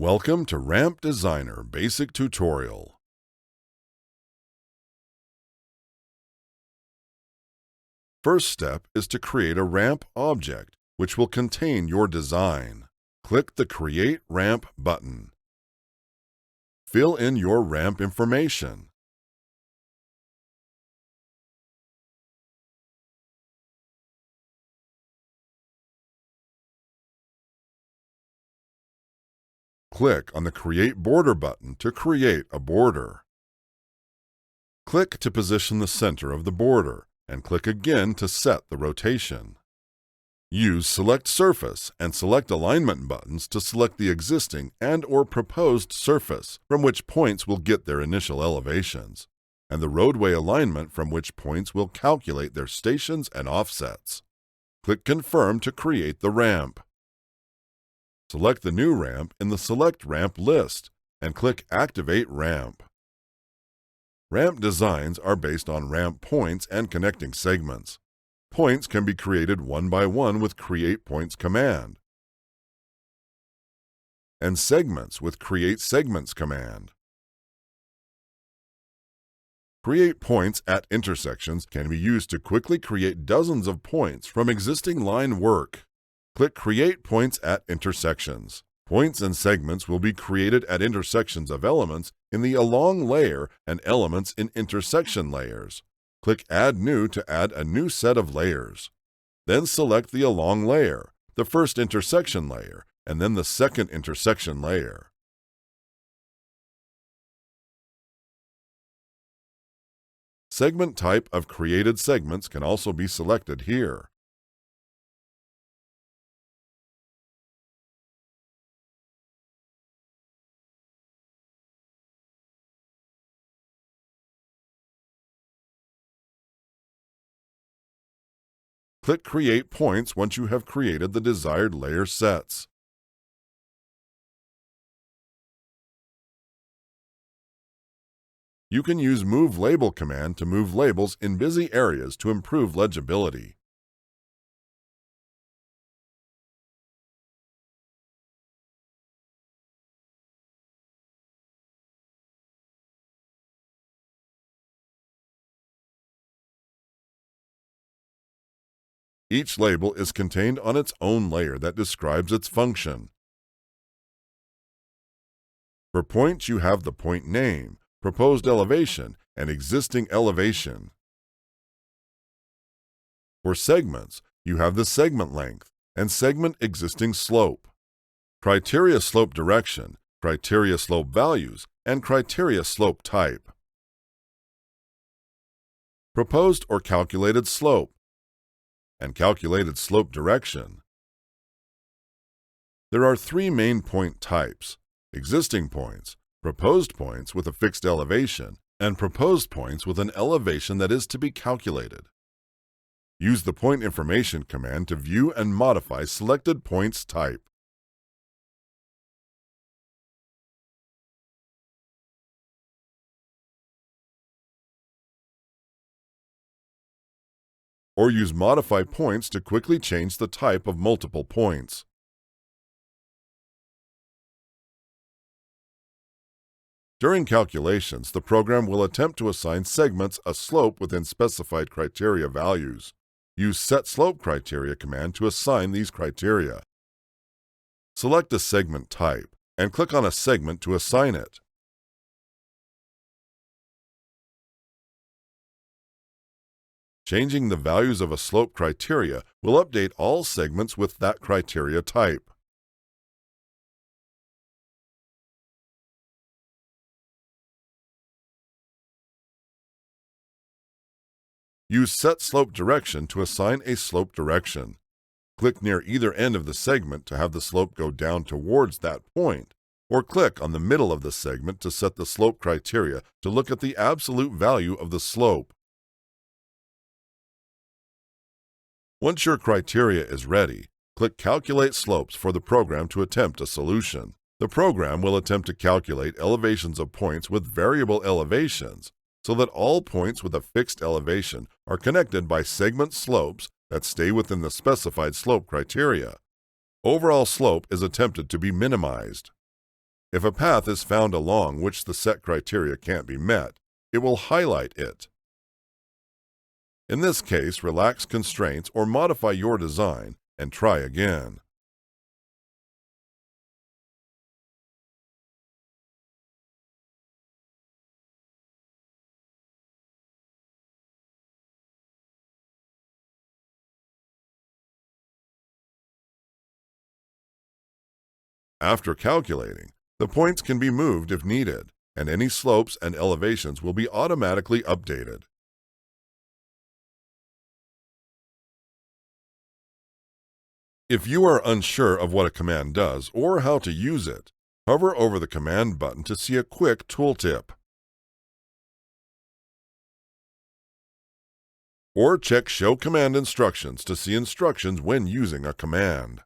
Welcome to Ramp Designer Basic Tutorial. First step is to create a ramp object, which will contain your design. Click the Create Ramp button. Fill in your ramp information. Click on the Create Border button to create a border. Click to position the center of the border, and click again to set the rotation. Use Select Surface and Select Alignment buttons to select the existing and/or proposed surface from which points will get their initial elevations, and the roadway alignment from which points will calculate their stations and offsets. Click Confirm to create the ramp. Select the new ramp in the Select Ramp list and click Activate Ramp. Ramp designs are based on ramp points and connecting segments. Points can be created one by one with Create Points command, and segments with Create Segments command. Create Points at intersections can be used to quickly create dozens of points from existing line work. Click Create Points at Intersections. Points and segments will be created at intersections of elements in the Along layer and elements in Intersection layers. Click Add New to add a new set of layers. Then select the Along layer, the first intersection layer, and then the second intersection layer. Segment type of created segments can also be selected here. Click Create Points once you have created the desired layer sets. You can use Move Label command to move labels in busy areas to improve legibility. Each label is contained on its own layer that describes its function. For points, you have the point name, proposed elevation, and existing elevation. For segments, you have the segment length and segment existing slope, criteria slope direction, criteria slope values, and criteria slope type. Proposed or calculated slope and calculated slope direction. There are three main point types: existing points, proposed points with a fixed elevation, and proposed points with an elevation that is to be calculated. Use the Point Information command to view and modify selected points type. Or use Modify Points to quickly change the type of multiple points. During calculations, the program will attempt to assign segments a slope within specified criteria values. Use Set Slope Criteria command to assign these criteria. Select a segment type and click on a segment to assign it. Changing the values of a slope criteria will update all segments with that criteria type. Use Set Slope Direction to assign a slope direction. Click near either end of the segment to have the slope go down towards that point, or click on the middle of the segment to set the slope criteria to look at the absolute value of the slope. Once your criteria is ready, click Calculate Slopes for the program to attempt a solution. The program will attempt to calculate elevations of points with variable elevations so that all points with a fixed elevation are connected by segment slopes that stay within the specified slope criteria. Overall slope is attempted to be minimized. If a path is found along which the set criteria can't be met, it will highlight it. In this case, relax constraints or modify your design and try again. After calculating, the points can be moved if needed, and any slopes and elevations will be automatically updated. If you are unsure of what a command does or how to use it, hover over the Command button to see a quick tooltip. Or check Show Command Instructions to see instructions when using a command.